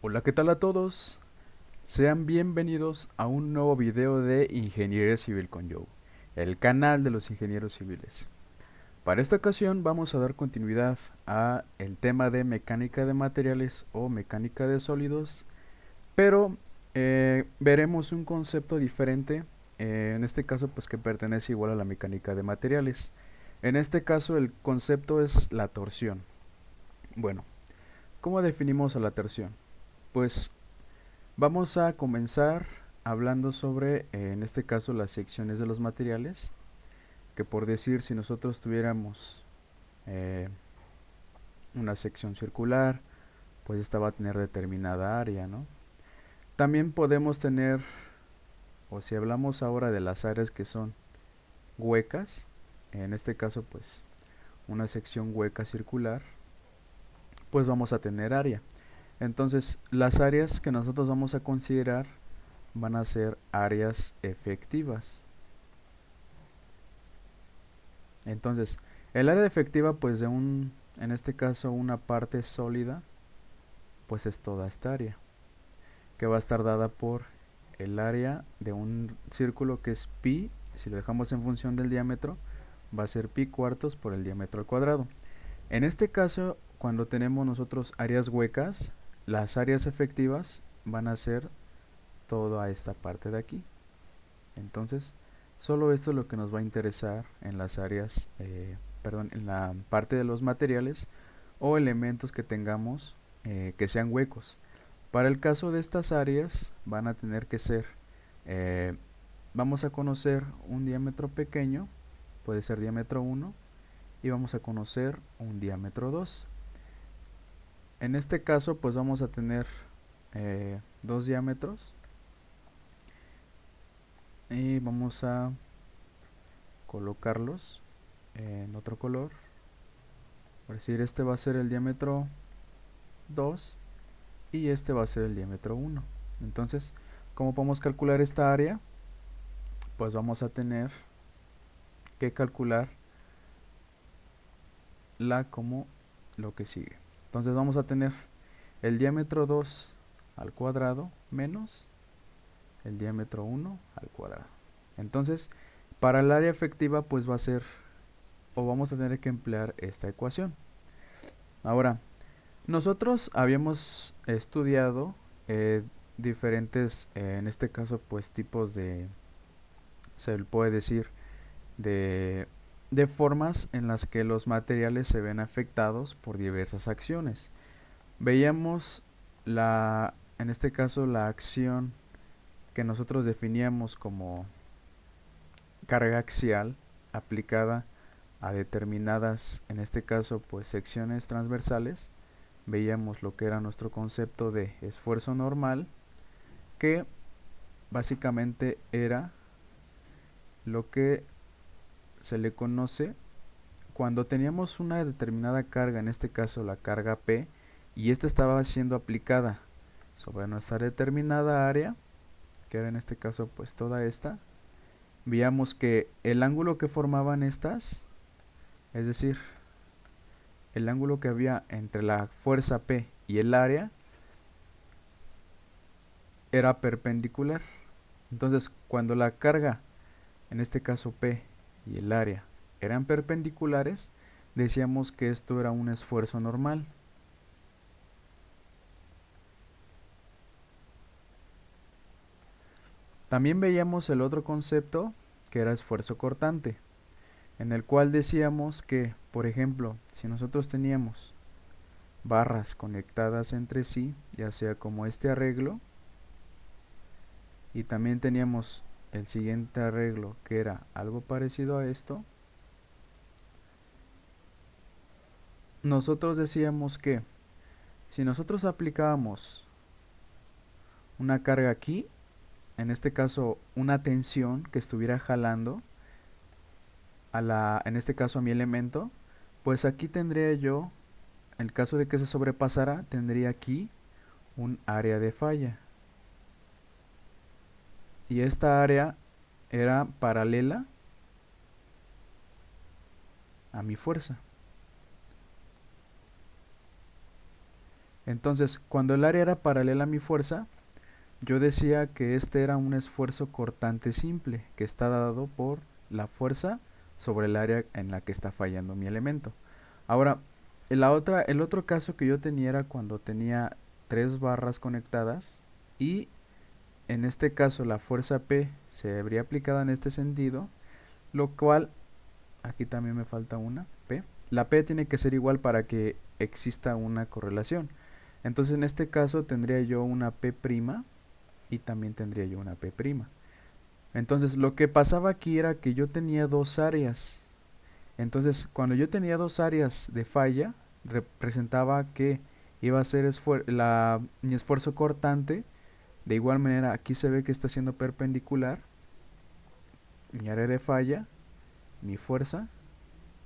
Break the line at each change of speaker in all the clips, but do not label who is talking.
Hola, ¿qué tal a todos? Sean bienvenidos a un nuevo video de Ingeniería Civil con Joe, el canal de los ingenieros civiles. Para esta ocasión vamos a dar continuidad a el tema de mecánica de materiales o mecánica de sólidos, pero veremos un concepto diferente, en este caso pues que pertenece igual a la mecánica de materiales. En este caso el concepto es la torsión. Bueno, ¿cómo definimos a la torsión? Pues vamos a comenzar hablando sobre, en este caso, las secciones de los materiales, que por decir, si nosotros tuviéramos eh, una sección circular, pues esta va a tener determinada área, ¿no? También podemos tener, o si hablamos ahora de las áreas que son huecas, en este caso, pues una sección hueca circular, pues vamos a tener área. Entonces, las áreas que nosotros vamos a considerar van a ser áreas efectivas. Entonces, el área efectiva, pues en este caso, una parte sólida, pues es toda esta área, que va a estar dada por el área de un círculo que es pi, si lo dejamos en función del diámetro, va a ser pi cuartos por el diámetro al cuadrado. En este caso, cuando tenemos nosotros áreas huecas, las áreas efectivas van a ser toda esta parte de aquí. Entonces, solo esto es lo que nos va a interesar en las áreas, en la parte de los materiales o elementos que tengamos que sean huecos. Para el caso de estas áreas van a tener que ser, eh, vamos a conocer un diámetro pequeño, puede ser diámetro 1, y vamos a conocer un diámetro 2. En este caso pues vamos a tener dos diámetros y vamos a colocarlos en otro color. Por decir, este va a ser el diámetro 2 y este va a ser el diámetro 1. Entonces, ¿cómo podemos calcular esta área? Pues vamos a tener que calcular la como lo que sigue. Entonces vamos a tener el diámetro 2 al cuadrado menos el diámetro 1 al cuadrado. Entonces, para el área efectiva pues va a ser, o vamos a tener que emplear esta ecuación. Ahora, nosotros habíamos estudiado diferentes, en este caso pues tipos de, se le puede decir, de, de formas en las que los materiales se ven afectados por diversas acciones. Veíamos en este caso la acción que nosotros definíamos como carga axial aplicada a determinadas, en este caso pues secciones transversales. Veíamos lo que era nuestro concepto de esfuerzo normal, que básicamente era lo que se le conoce cuando teníamos una determinada carga, en este caso la carga P, y esta estaba siendo aplicada sobre nuestra determinada área, que era en este caso pues toda esta. Veíamos que el ángulo que formaban estas, es decir, el ángulo que había entre la fuerza P y el área, era perpendicular. Entonces, cuando la carga, en este caso P y el área, eran perpendiculares, decíamos que esto era un esfuerzo normal. También veíamos el otro concepto, que era esfuerzo cortante, en el cual decíamos que, por ejemplo, si nosotros teníamos barras conectadas entre sí, ya sea como este arreglo, y también teníamos el siguiente arreglo que era algo parecido a esto, nosotros decíamos que si nosotros aplicábamos una carga aquí, en este caso una tensión que estuviera jalando en este caso a mi elemento, pues aquí tendría yo, en el caso de que se sobrepasara, tendría aquí un área de falla. Y esta área era paralela a mi fuerza. Entonces, cuando el área era paralela a mi fuerza, yo decía que este era un esfuerzo cortante simple, que está dado por la fuerza sobre el área en la que está fallando mi elemento. Ahora, el otro caso que yo tenía era cuando tenía tres barras conectadas y en este caso la fuerza P se habría aplicado en este sentido, lo cual, aquí también me falta una P. La P tiene que ser igual para que exista una correlación. Entonces en este caso tendría yo una P' y también tendría yo una P'. Entonces lo que pasaba aquí era que yo tenía dos áreas. Entonces cuando yo tenía dos áreas de falla, representaba que iba a ser mi esfuerzo cortante. De igual manera aquí se ve que está siendo perpendicular mi área de falla, mi fuerza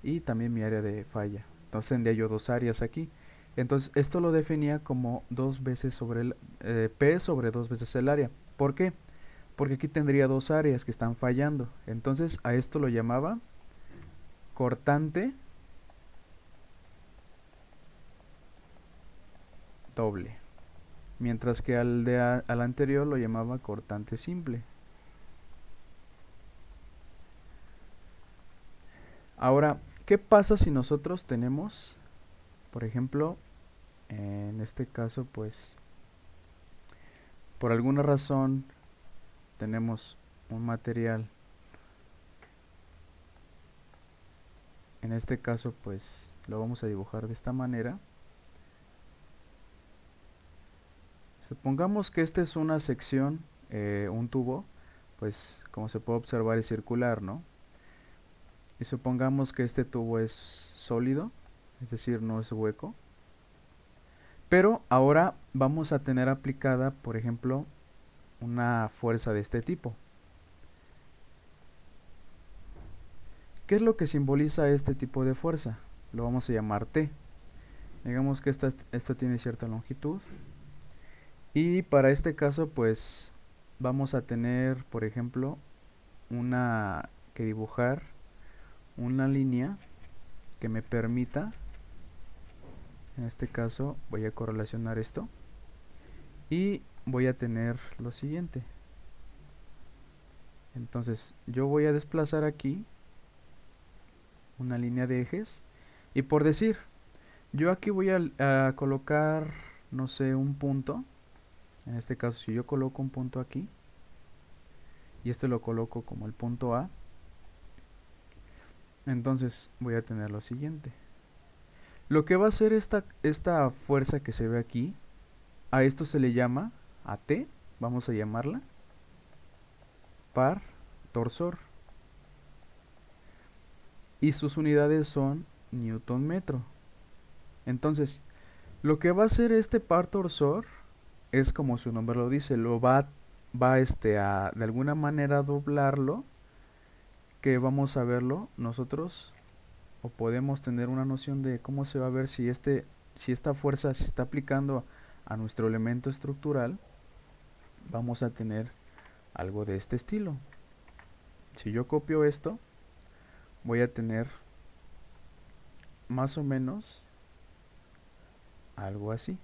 y también mi área de falla. Entonces tendría yo dos áreas aquí. Entonces esto lo definía como dos veces sobre P sobre dos veces el área. ¿Por qué? Porque aquí tendría dos áreas que están fallando. Entonces a esto lo llamaba cortante doble. Mientras que al anterior lo llamaba cortante simple. Ahora, ¿qué pasa si nosotros tenemos, por ejemplo, en este caso, pues, por alguna razón tenemos un material, en este caso, pues, lo vamos a dibujar de esta manera. Supongamos que esta es una sección, un tubo, pues, como se puede observar es circular, ¿no? Y supongamos que este tubo es sólido, es decir, no es hueco. Pero ahora vamos a tener aplicada, por ejemplo, una fuerza de este tipo. ¿Qué es lo que simboliza este tipo de fuerza? Lo vamos a llamar T. Digamos que esta tiene cierta longitud. Y para este caso, pues, vamos a tener, por ejemplo, que dibujar una línea que me permita, en este caso, voy a correlacionar esto. Y voy a tener lo siguiente. Entonces, yo voy a desplazar aquí una línea de ejes. Y por decir, yo aquí voy a colocar, no sé, un punto. En este caso, si yo coloco un punto aquí, y este lo coloco como el punto A, entonces voy a tener lo siguiente. Lo que va a hacer esta fuerza que se ve aquí, a esto se le llama, a T, vamos a llamarla, par torsor. Y sus unidades son newton metro. Entonces, lo que va a hacer este par torsor es como su nombre lo dice, lo va a de alguna manera doblarlo, que vamos a verlo nosotros, o podemos tener una noción de cómo se va a ver si esta fuerza se está aplicando a nuestro elemento estructural. Vamos a tener algo de este estilo. Si yo copio esto, voy a tener más o menos algo así.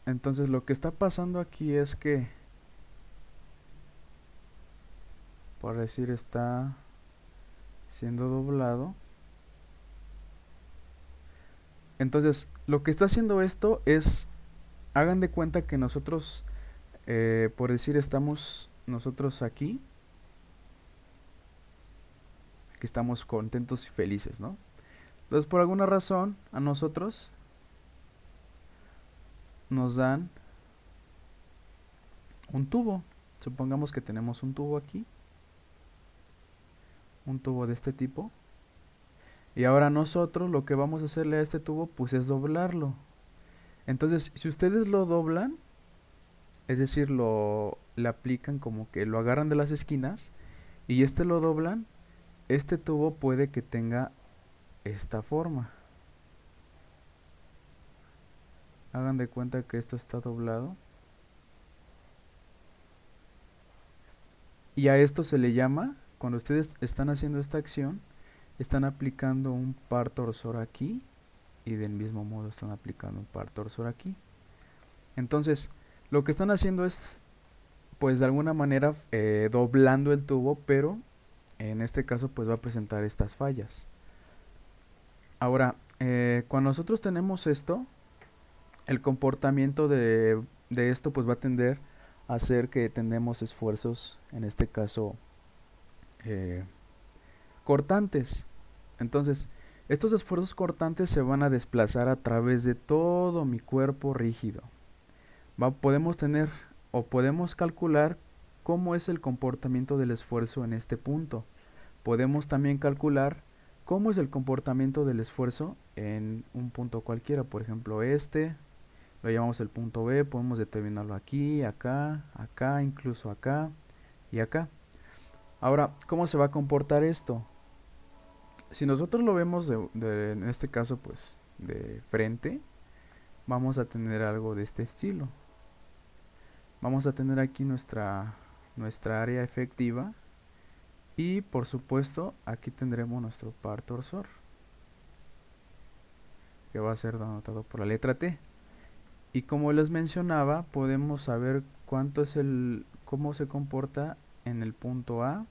Entonces lo que está pasando aquí es que, por decir, está siendo doblado. Entonces lo que está haciendo esto es, hagan de cuenta que nosotros, por decir, estamos nosotros aquí, que estamos contentos y felices, ¿no? Entonces por alguna razón a nosotros nos dan un tubo. Supongamos que tenemos un tubo aquí, un tubo de este tipo, y ahora nosotros lo que vamos a hacerle a este tubo pues es doblarlo. Entonces si ustedes lo doblan, es decir, le aplican como que lo agarran de las esquinas y este lo doblan, este tubo puede que tenga esta forma. Hagan de cuenta que esto está doblado. Y a esto se le llama, cuando ustedes están haciendo esta acción, están aplicando un par torsor aquí y del mismo modo están aplicando un par torsor aquí. Entonces, lo que están haciendo es, pues de alguna manera, doblando el tubo, pero en este caso pues va a presentar estas fallas. Ahora, cuando nosotros tenemos esto, el comportamiento de esto pues va a tender a hacer que tengamos esfuerzos, en este caso, cortantes. Entonces, estos esfuerzos cortantes se van a desplazar a través de todo mi cuerpo rígido. Podemos tener o podemos calcular cómo es el comportamiento del esfuerzo en este punto. Podemos también calcular cómo es el comportamiento del esfuerzo en un punto cualquiera. Por ejemplo, este lo llamamos el punto B. Podemos determinarlo aquí, acá, acá, incluso acá y acá. Ahora, ¿cómo se va a comportar esto? Si nosotros lo vemos en este caso pues de frente, vamos a tener algo de este estilo. Vamos a tener aquí nuestra área efectiva y por supuesto aquí tendremos nuestro par torsor, que va a ser denotado por la letra T. Y como les mencionaba, podemos saber cómo se comporta en el punto A.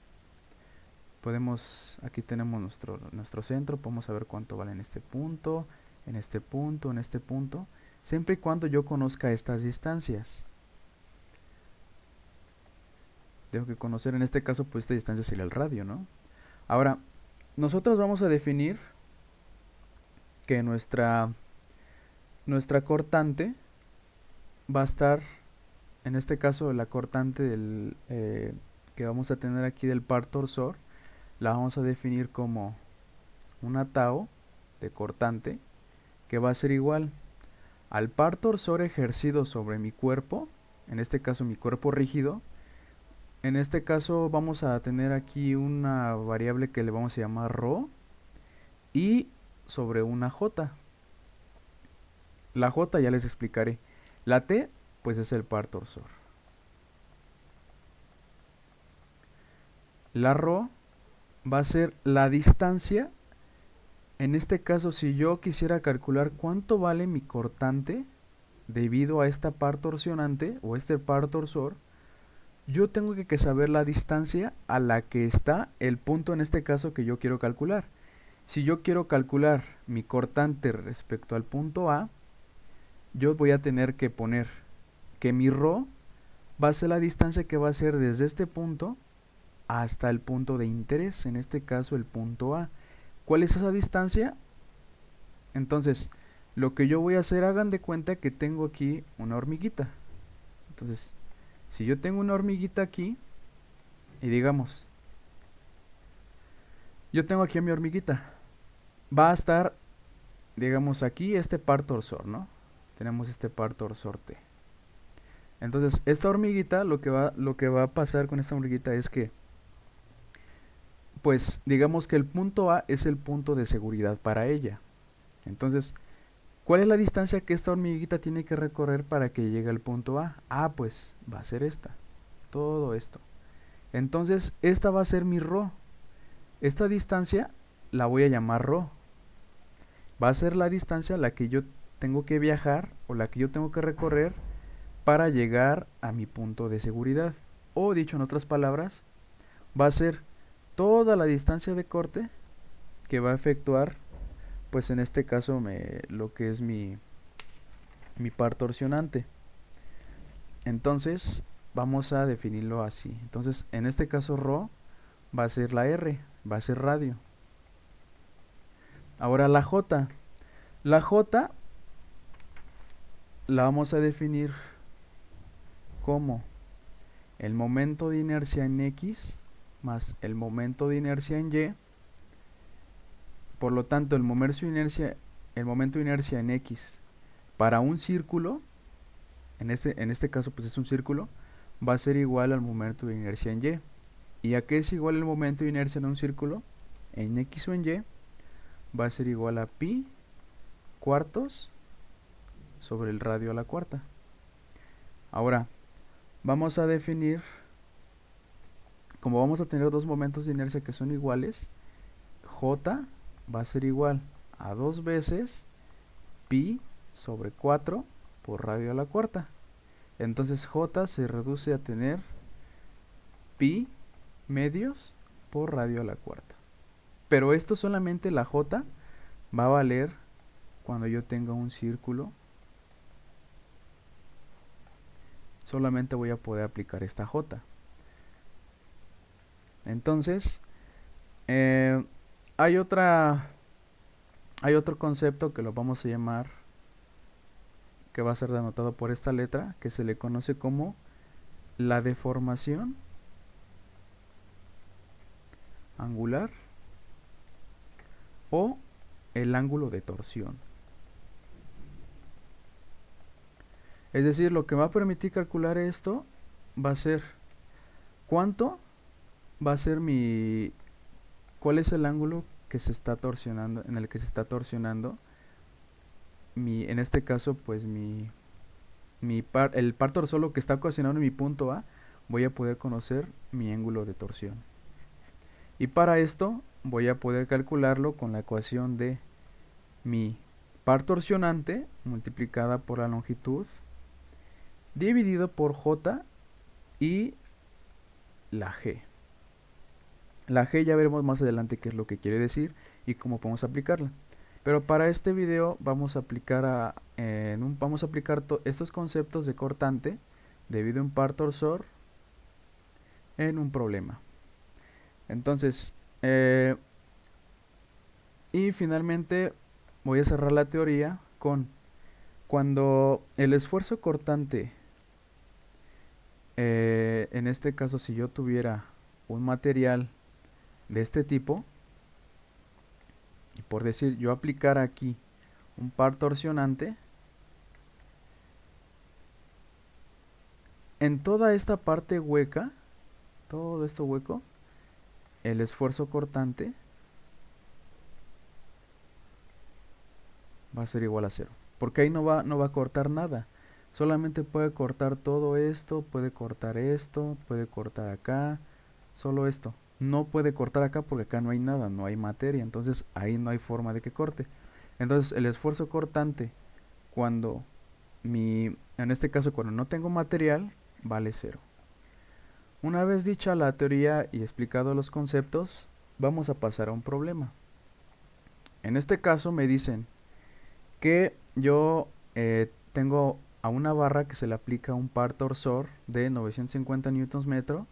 Aquí tenemos nuestro centro, podemos saber cuánto vale en este punto, en este punto, en este punto, siempre y cuando yo conozca estas distancias. Tengo que conocer, en este caso, pues esta distancia sería el radio, ¿no? Ahora, nosotros vamos a definir que nuestra cortante va a estar, en este caso, la cortante que vamos a tener aquí del par torsor, la vamos a definir como una tau de cortante, que va a ser igual al par torsor ejercido sobre mi cuerpo, en este caso mi cuerpo rígido. En este caso vamos a tener aquí una variable que le vamos a llamar ρ y sobre una j. La j ya les explicaré. La t pues es el par torsor. La ρ va a ser la distancia. En este caso, si yo quisiera calcular cuánto vale mi cortante debido a esta par torsionante o este par torsor, yo tengo que saber la distancia a la que está el punto, en este caso, que yo quiero calcular. Si yo quiero calcular mi cortante respecto al punto A, yo voy a tener que poner que mi ρ va a ser la distancia que va a ser desde este punto hasta el punto de interés, en este caso el punto A. ¿Cuál es esa distancia? Entonces, lo que yo voy a hacer, hagan de cuenta que tengo aquí una hormiguita. Entonces, si yo tengo una hormiguita aquí, y digamos, yo tengo aquí a mi hormiguita, va a estar, digamos, aquí este par torsor, ¿no? Tenemos este par torsor T. Entonces, esta hormiguita, lo que va a pasar con esta hormiguita es que, pues, digamos que el punto A es el punto de seguridad para ella. Entonces, ¿cuál es la distancia que esta hormiguita tiene que recorrer para que llegue al punto A? Ah, pues va a ser esta. Todo esto. Entonces, esta va a ser mi ρ. Esta distancia la voy a llamar ρ. Va a ser la distancia a la que yo tengo que viajar o la que yo tengo que recorrer para llegar a mi punto de seguridad. O dicho en otras palabras, va a ser toda la distancia de corte que va a efectuar, pues en este caso lo que es mi par torsionante. Entonces vamos a definirlo así. Entonces en este caso ρ va a ser la R, va a ser radio. Ahora la J. La J la vamos a definir como el momento de inercia en X más el momento de inercia en Y. Por lo tanto, el momento de inercia en X para un círculo, en este caso pues es un círculo, va a ser igual al momento de inercia en Y. ¿Y a qué es igual el momento de inercia en un círculo? En X o en Y va a ser igual a pi cuartos sobre el radio a la cuarta. Ahora, vamos a definir, como vamos a tener dos momentos de inercia que son iguales, J va a ser igual a 2 veces pi sobre 4 por radio a la cuarta. Entonces J se reduce a tener pi medios por radio a la cuarta. Pero esto solamente la J va a valer cuando yo tenga un círculo. Solamente voy a poder aplicar esta J. Entonces, hay otro concepto que lo vamos a llamar, que va a ser denotado por esta letra, que se le conoce como la deformación angular o el ángulo de torsión. Es decir, lo que va a permitir calcular esto va a ser cuánto va a ser cuál es el ángulo que se está torsionando, en el que se está torsionando en este caso pues el par torsolo que está ocasionando mi punto A. Voy a poder conocer mi ángulo de torsión, y para esto voy a poder calcularlo con la ecuación de mi par torsionante multiplicada por la longitud dividido por J y la G. La G ya veremos más adelante qué es lo que quiere decir y cómo podemos aplicarla. Pero para este video vamos a aplicar estos conceptos de cortante debido a un par torsor en un problema. Entonces, y finalmente voy a cerrar la teoría con cuando el esfuerzo cortante, en este caso si yo tuviera un material de este tipo, y por decir yo aplicara aquí un par torsionante, en toda esta parte hueca, todo esto hueco, el esfuerzo cortante va a ser igual a 0, porque ahí no va a cortar nada, solamente puede cortar todo esto, puede cortar esto, puede cortar acá, solo esto. No puede cortar acá porque acá no hay nada, no hay materia, entonces ahí no hay forma de que corte. Entonces el esfuerzo cortante en este caso cuando no tengo material, vale 0. Una vez dicha la teoría y explicado los conceptos, vamos a pasar a un problema. En este caso me dicen que yo tengo a una barra que se le aplica un par torsor de 950 newtons metro.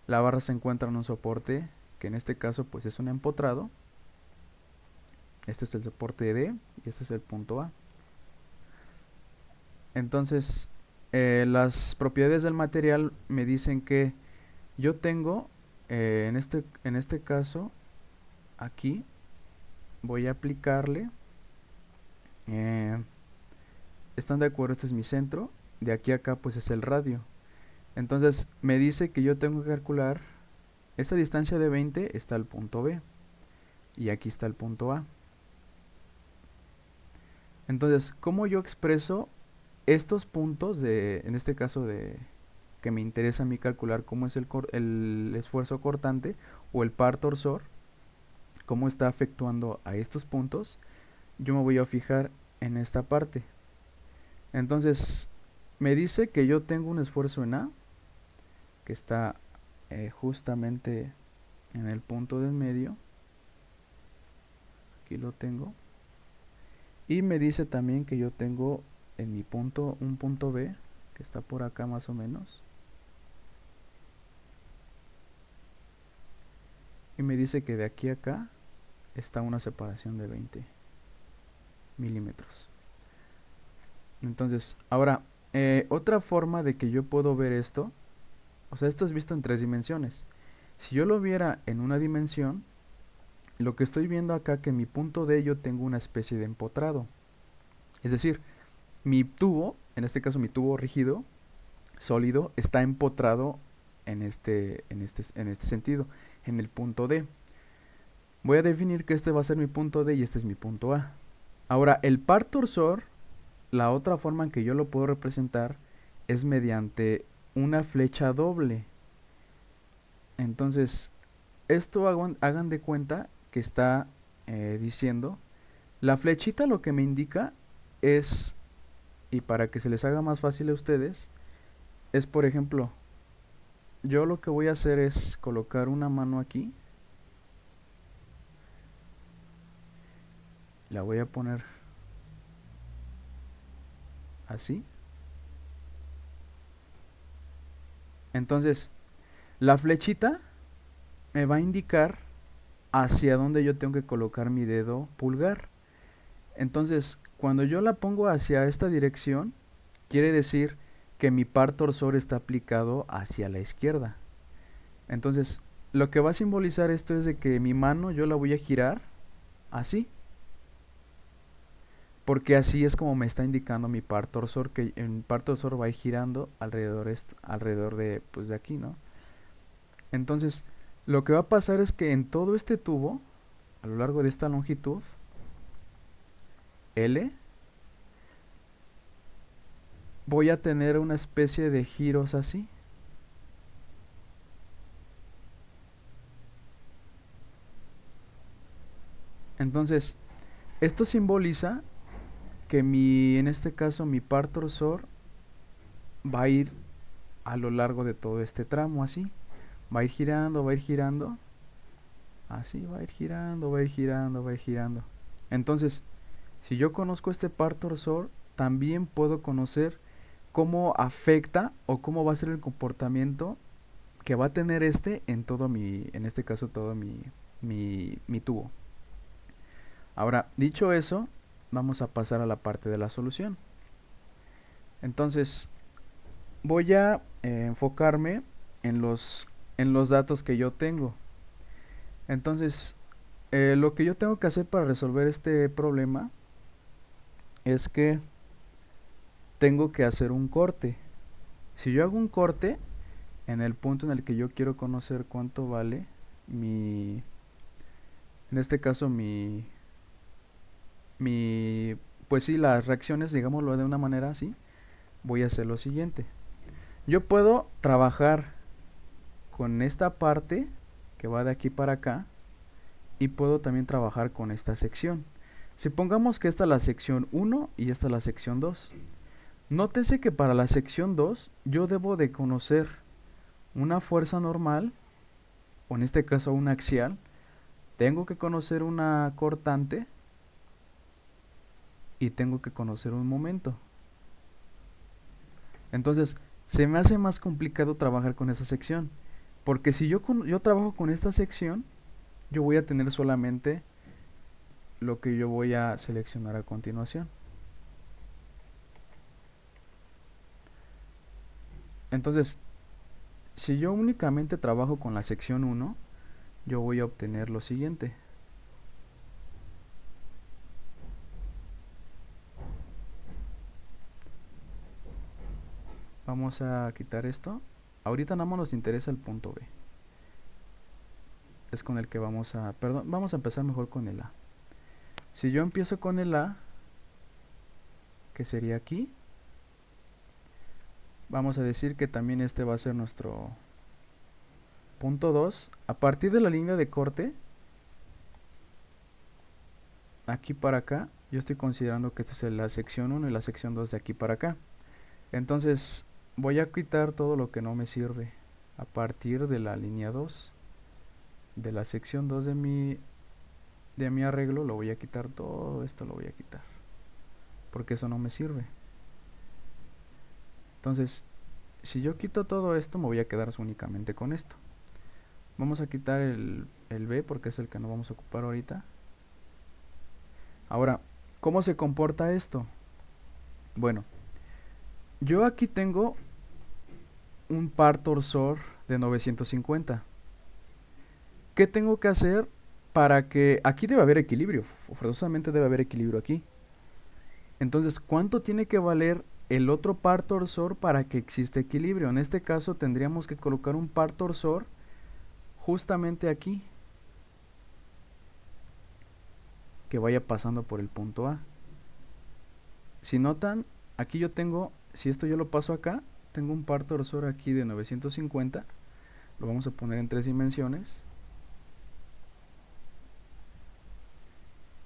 La barra se encuentra en un soporte que en este caso pues es un empotrado. Este es el soporte D y este es el punto A. Entonces las propiedades del material me dicen que yo tengo en este caso aquí voy a aplicarle, están de acuerdo, este es mi centro, de aquí a acá pues es el radio. Entonces me dice que yo tengo que calcular esta distancia de 20, está el punto B y aquí está el punto A. Entonces, ¿cómo yo expreso estos puntos en este caso que me interesa a mí calcular cómo es el esfuerzo cortante o el par torsor, cómo está efectuando a estos puntos? Yo me voy a fijar en esta parte. Entonces, me dice que yo tengo un esfuerzo en A, que está justamente en el punto del medio. Aquí lo tengo. Y me dice también que yo tengo en mi punto un punto B, que está por acá más o menos. Y me dice que de aquí a acá está una separación de 20 milímetros. Entonces, ahora, otra forma de que yo puedo ver esto, o sea, esto es visto en 3 dimensiones. Si yo lo viera en una dimensión, lo que estoy viendo acá, que en mi punto D yo tengo una especie de empotrado. Es decir, mi tubo, en este caso mi tubo rígido, sólido, está empotrado en este sentido, en el punto D. Voy a definir que este va a ser mi punto D y este es mi punto A. Ahora, el par torsor, la otra forma en que yo lo puedo representar es mediante una flecha doble. Entonces, esto hagan de cuenta que está diciendo, la flechita lo que me indica es, y para que se les haga más fácil a ustedes, es por ejemplo, yo lo que voy a hacer es colocar una mano aquí, la voy a poner así. Entonces, la flechita me va a indicar hacia dónde yo tengo que colocar mi dedo pulgar. Entonces, cuando yo la pongo hacia esta dirección, quiere decir que mi par torsor está aplicado hacia la izquierda. Entonces, lo que va a simbolizar esto es de que mi mano yo la voy a girar así. Porque así es como me está indicando mi par torsor, que el par torsor va a ir girando alrededor de, pues de aquí, ¿no? Entonces, lo que va a pasar es que en todo este tubo, a lo largo de esta longitud, L, voy a tener una especie de giros así. Entonces, esto simboliza que en este caso, mi par torsor va a ir a lo largo de todo este tramo así. Va a ir girando, va a ir girando. Así va a ir girando, va a ir girando, va a ir girando. Entonces, si yo conozco este par torsor, también puedo conocer cómo afecta o cómo va a ser el comportamiento que va a tener en todo en este caso todo mi tubo. Ahora, dicho eso, vamos a pasar a la parte de la solución. Entonces, voy a enfocarme en los datos que yo tengo. Entonces, lo que yo tengo que hacer para resolver este problema es que tengo que hacer un corte. Si yo hago un corte en el punto en el que yo quiero conocer cuánto vale en este caso pues sí, las reacciones, digámoslo de una manera así, voy a hacer lo siguiente. Yo puedo trabajar con esta parte que va de aquí para acá y puedo también trabajar con esta sección. Supongamos que esta es la sección 1 y esta es la sección 2. Nótese que para la sección 2 yo debo de conocer una fuerza normal, o en este caso una axial. Tengo que conocer una cortante y tengo que conocer un momento. Entonces, se me hace más complicado trabajar con esa sección. Porque si yo trabajo con esta sección, yo voy a tener solamente lo que yo voy a seleccionar a continuación. Entonces, si yo únicamente trabajo con la sección 1, yo voy a obtener lo siguiente. Vamos a quitar esto. Ahorita nada más nos interesa el punto B. Es con el que vamos a empezar mejor con el A. Si yo empiezo con el A, que sería aquí, vamos a decir que también este va a ser nuestro punto 2. A partir de la línea de corte, aquí para acá, yo estoy considerando que esta es la sección 1 y la sección 2 de aquí para acá. Entonces, voy a quitar todo lo que no me sirve. A partir de la línea 2, de la sección 2 de mi arreglo, lo voy a quitar todo esto, lo voy a quitar. Porque eso no me sirve. Entonces, si yo quito todo esto, me voy a quedar únicamente con esto. Vamos a quitar el B porque es el que no vamos a ocupar ahorita. Ahora, ¿cómo se comporta esto? Bueno, yo aquí tengo un par torsor de 950. ¿Qué tengo que hacer para que... Aquí debe haber equilibrio, forzosamente debe haber equilibrio aquí. Entonces, ¿cuánto tiene que valer el otro par torsor para que exista equilibrio? En este caso tendríamos que colocar un par torsor justamente aquí, que vaya pasando por el punto A. Si notan, aquí yo tengo, si esto yo lo paso acá, tengo un par torsor aquí de 950. Lo vamos a poner en 3 dimensiones.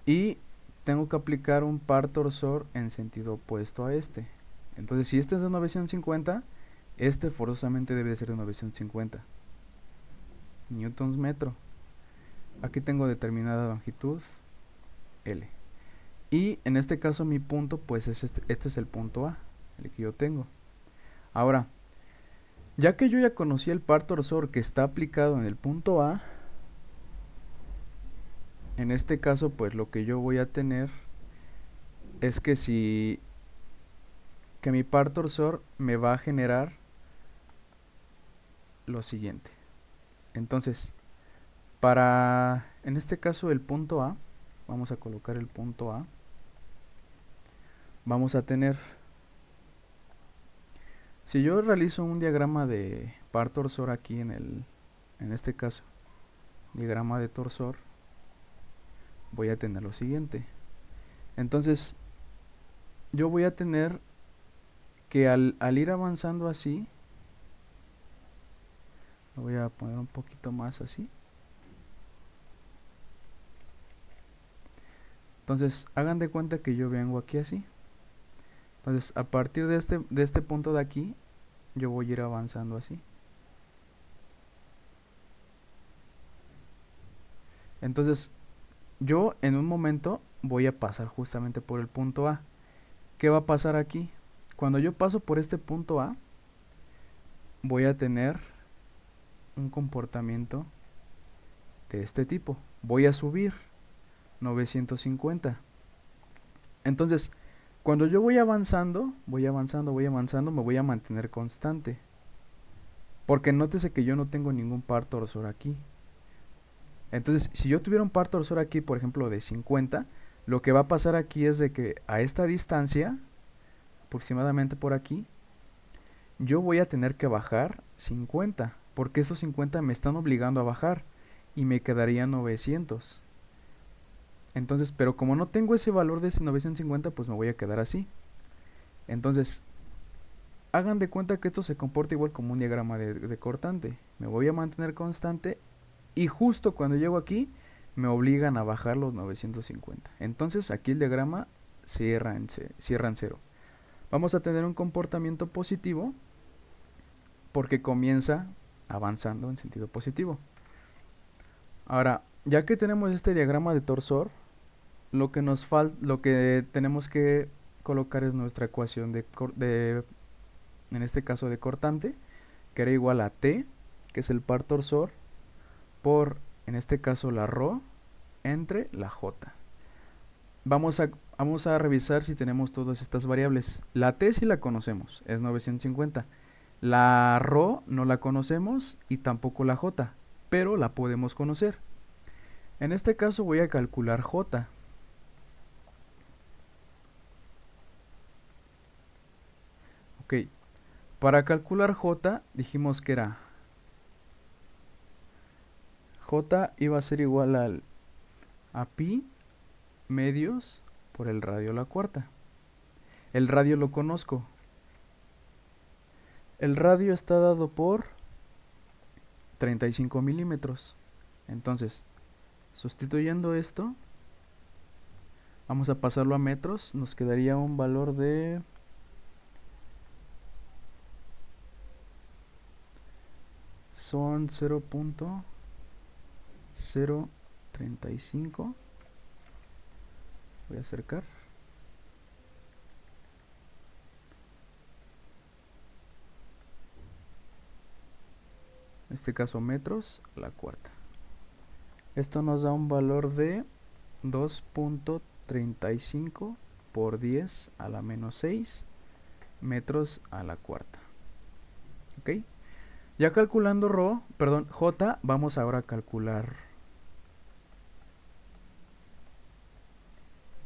y tengo que aplicar un par torsor en sentido opuesto a este. Entonces, si este es de 950, este forzosamente debe de ser de 950 newtons metro. Aquí tengo determinada longitud L. Y en este caso mi punto, pues es este es el punto A, el que yo tengo. Ahora, ya que yo ya conocí el par torsor que está aplicado en el punto A, en este caso pues lo que yo voy a tener es que mi par torsor me va a generar lo siguiente. Entonces, en este caso el punto A, vamos a colocar el punto A, vamos a tener, si yo realizo un diagrama de par torsor aquí en este caso, diagrama de torsor, voy a tener lo siguiente. Entonces, yo voy a tener que al ir avanzando así, lo voy a poner un poquito más así. Entonces, hagan de cuenta que yo vengo aquí así. Entonces, a partir de este punto de aquí, yo voy a ir avanzando así. Entonces, yo en un momento voy a pasar justamente por el punto A. ¿Qué va a pasar aquí? Cuando yo paso por este punto A, voy a tener un comportamiento de este tipo. Voy a subir 950. Entonces, cuando yo voy avanzando, me voy a mantener constante. Porque nótese que yo no tengo ningún par torsor aquí. Entonces, si yo tuviera un par torsor aquí, por ejemplo, de 50, lo que va a pasar aquí es de que a esta distancia, aproximadamente por aquí, yo voy a tener que bajar 50, porque estos 50 me están obligando a bajar y me quedaría 900. Entonces, pero como no tengo ese valor de ese 950, pues me voy a quedar así. Entonces, hagan de cuenta que esto se comporta igual como un diagrama de cortante. Me voy a mantener constante y justo cuando llego aquí me obligan a bajar los 950. Entonces aquí el diagrama cierra en cero. Vamos a tener un comportamiento positivo porque comienza avanzando en sentido positivo. Ahora, ya que tenemos este diagrama de torsor, lo que tenemos que colocar es nuestra ecuación en este caso de cortante, que era igual a T, que es el par torsor, por, en este caso, la ρ entre la j. Vamos a revisar si tenemos todas estas variables. La T sí la conocemos, es 950. La ρ no la conocemos y tampoco la j, pero la podemos conocer. En este caso voy a calcular j. Ok, para calcular j dijimos que era j iba a ser igual a pi medios por el radio a la cuarta. El radio lo conozco. El radio está dado por 35 milímetros. Entonces, sustituyendo esto, vamos a pasarlo a metros. Nos quedaría un valor de son 0.035. Voy a acercar. En este caso metros a la cuarta. Esto nos da un valor de 2.35 por 10 a la menos 6 metros a la cuarta. ¿Ok? Ya calculando J, vamos ahora a calcular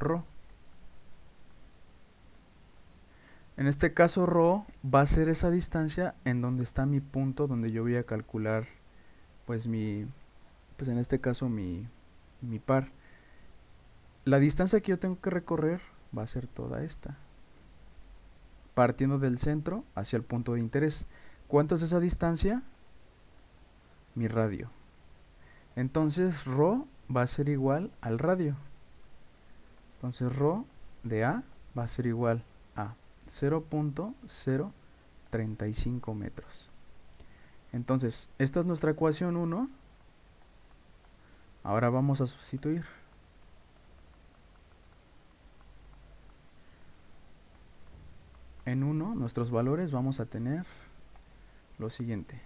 ρ. En este caso ρ va a ser esa distancia en donde está mi punto, donde yo voy a calcular pues en este caso mi par. La distancia que yo tengo que recorrer va a ser toda esta, partiendo del centro hacia el punto de interés. ¿Cuánto es esa distancia? Mi radio. Entonces ρ va a ser igual al radio. Entonces ρ de A va a ser igual a 0.035 metros. Entonces, esta es nuestra ecuación 1. Ahora vamos a sustituir. En 1, nuestros valores vamos a tener lo siguiente.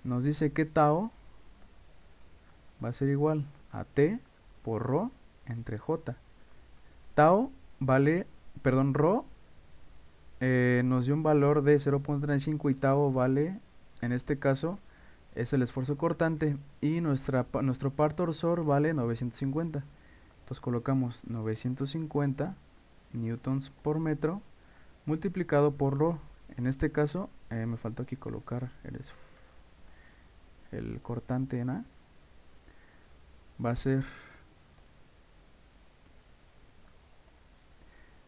Nos dice que tau va a ser igual a T por ρ entre J. Tau vale, perdón, ρ nos dio un valor de 0.35 y tau vale, en este caso, es el esfuerzo cortante y nuestro par torsor vale 950. Entonces colocamos 950 newtons por metro multiplicado por ρ. En este caso, me faltó aquí colocar el cortante en A. Va a ser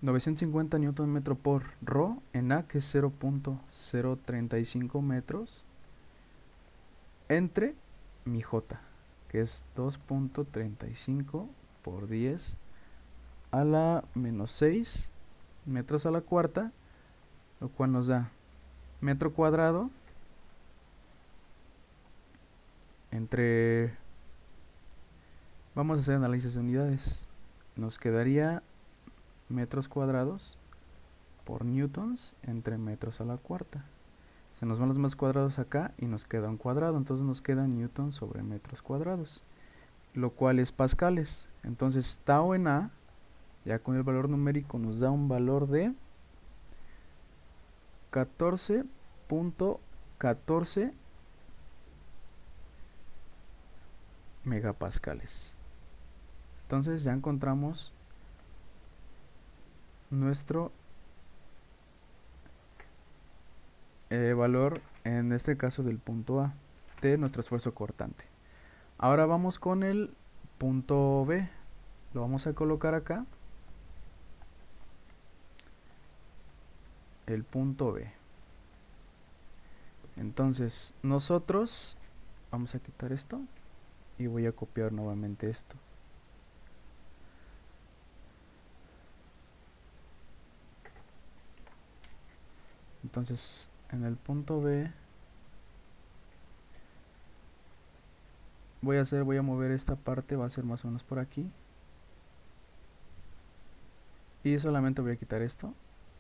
950 newton metro por ρ en A, que es 0.035 metros, entre mi J, que es 2.35 por 10 a la menos 6 metros a la cuarta, lo cual nos da metro cuadrado entre, vamos a hacer análisis de unidades, nos quedaría metros cuadrados por newtons entre metros a la cuarta. Se nos van los más cuadrados acá y nos queda un cuadrado, entonces nos queda newtons sobre metros cuadrados, lo cual es pascales. Entonces tau en A, ya con el valor numérico, nos da un valor de 14.14 megapascales. Entonces ya encontramos nuestro valor, en este caso del punto A, de nuestro esfuerzo cortante. Ahora vamos con el punto B. Lo vamos a colocar acá. El punto B. Entonces nosotros vamos a quitar esto y voy a copiar nuevamente esto. Entonces en el punto B voy a mover esta parte, va a ser más o menos por aquí, y solamente voy a quitar esto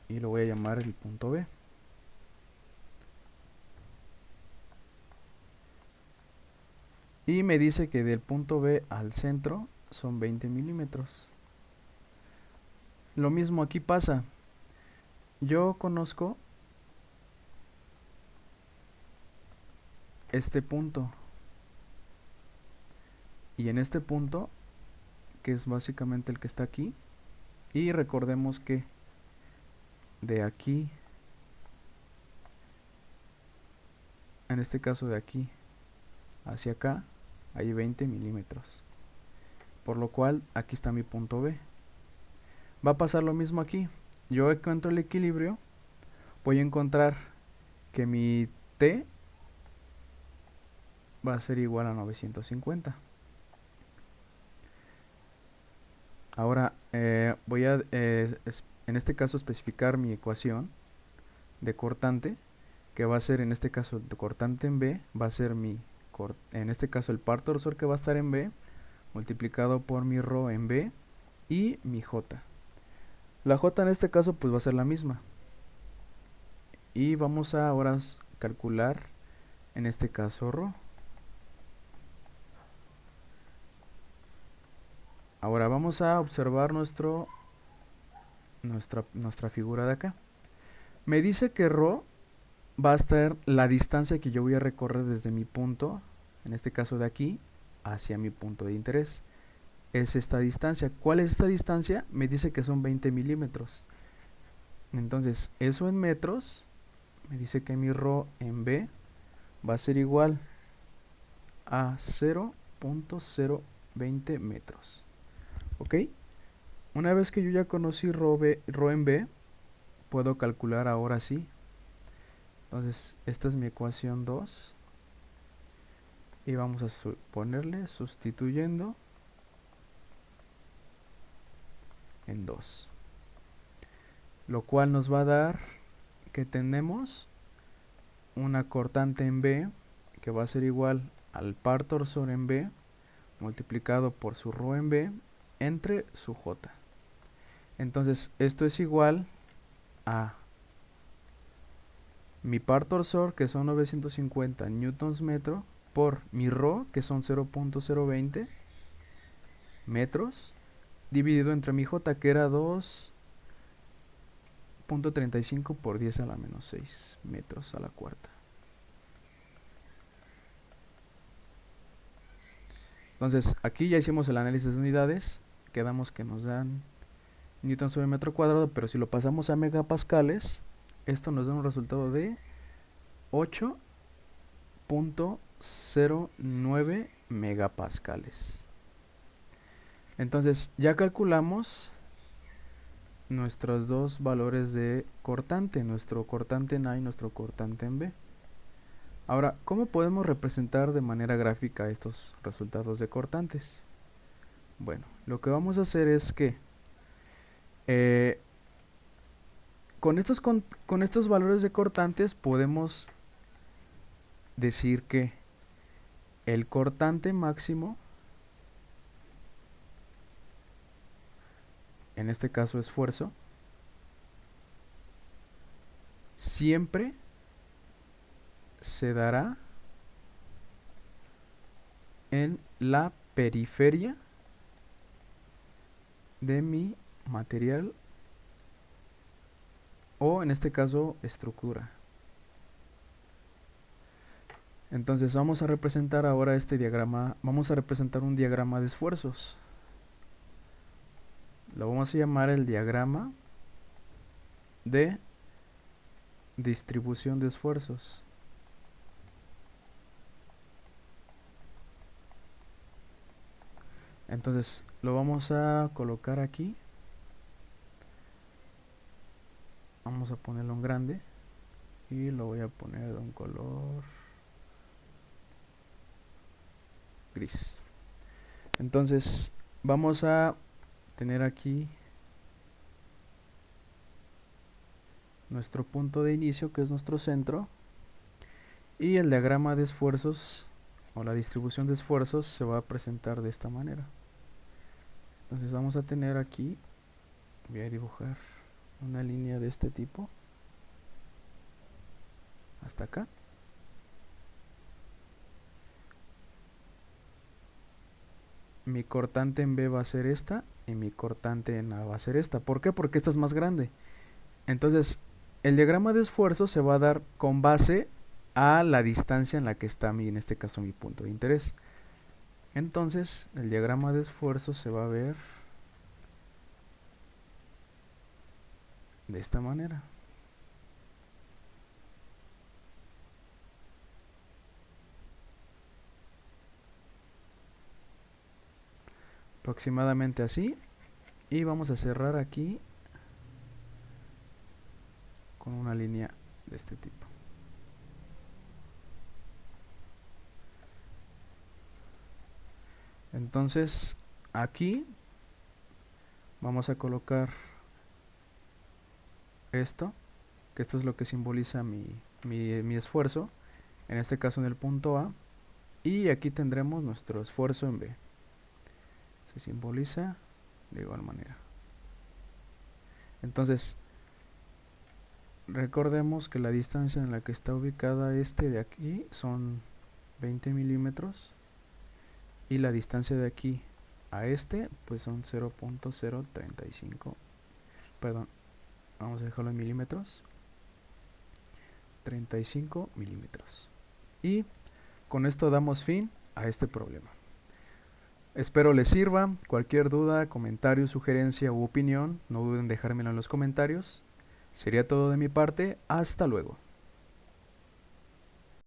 y lo voy a llamar el punto B. Y me dice que del punto B al centro son 20 milímetros. Lo mismo aquí pasa. Yo conozco este punto. Y en este punto, que es básicamente el que está aquí, y recordemos que de aquí, en este caso de aquí hacia acá, hay 20 milímetros. Por lo cual, aquí está mi punto B. Va a pasar lo mismo aquí. Yo encuentro el equilibrio, voy a encontrar que mi T va a ser igual a 950. Ahora voy a, en este caso, especificar mi ecuación de cortante, que va a ser, en este caso, de cortante en B, va a ser en este caso, el par torsor, que va a estar en B, multiplicado por mi ρ en B, y mi J. La J en este caso pues va a ser la misma. Y vamos a ahora calcular, en este caso, ρ. Ahora vamos a observar nuestra figura de acá. Me dice que ρ va a estar la distancia que yo voy a recorrer desde mi punto, en este caso de aquí, hacia mi punto de interés. Es esta distancia. ¿Cuál es esta distancia? Me dice que son 20 milímetros. Entonces, eso en metros, me dice que mi ρ en B va a ser igual a 0.020 metros. ¿Ok? Una vez que yo ya conocí ρ en B, puedo calcular ahora sí. Entonces, esta es mi ecuación 2. Y vamos a ponerle, sustituyendo. en 2. Lo cual nos va a dar que tenemos una cortante en B que va a ser igual al par torsor en B multiplicado por su ρ en B entre su J. Entonces esto es igual a mi par torsor, que son 950 newtons metro, por mi ρ, que son 0.020 metros, dividido entre mi J, que era 2.35 por 10 a la menos 6 metros a la cuarta. Entonces aquí ya hicimos el análisis de unidades, quedamos que nos dan newtons sobre metro cuadrado, pero si lo pasamos a megapascales, esto nos da un resultado de 8.09 megapascales. Entonces ya calculamos nuestros dos valores de cortante, nuestro cortante en A y nuestro cortante en B. Ahora, ¿cómo podemos representar de manera gráfica estos resultados de cortantes? Bueno, lo que vamos a hacer es que con estos valores de cortantes podemos decir que el cortante máximo, en este caso esfuerzo, siempre se dará en la periferia de mi material, o en este caso estructura. Entonces vamos a representar ahora este diagrama, vamos a representar un diagrama de esfuerzos. Lo vamos a llamar el diagrama de distribución de esfuerzos. Entonces lo vamos a colocar aquí. Vamos a ponerlo en grande y lo voy a poner de un color gris. Entonces vamos a tener aquí nuestro punto de inicio, que es nuestro centro, y el diagrama de esfuerzos o la distribución de esfuerzos se va a presentar de esta manera. Entonces vamos a tener aquí, voy a dibujar una línea de este tipo hasta acá. Mi cortante en B va a ser esta y mi cortante en A va a ser esta. ¿Por qué? Porque esta es más grande. Entonces el diagrama de esfuerzo se va a dar con base a la distancia en la que está en este caso mi punto de interés. Entonces el diagrama de esfuerzo se va a ver de esta manera. Aproximadamente así. Y vamos a cerrar aquí con una línea de este tipo. Entonces aquí vamos a colocar esto, que esto es lo que simboliza mi esfuerzo, en este caso en el punto A, y aquí tendremos nuestro esfuerzo en B. Se simboliza de igual manera. Entonces recordemos que la distancia en la que está ubicada este de aquí son 20 milímetros, y la distancia de aquí a este pues son 0.035, perdón, vamos a dejarlo en milímetros, 35 milímetros. Y con esto damos fin a este problema. Espero les sirva. Cualquier duda, comentario, sugerencia u opinión, no duden en dejármelo en los comentarios. Sería todo de mi parte. Hasta luego.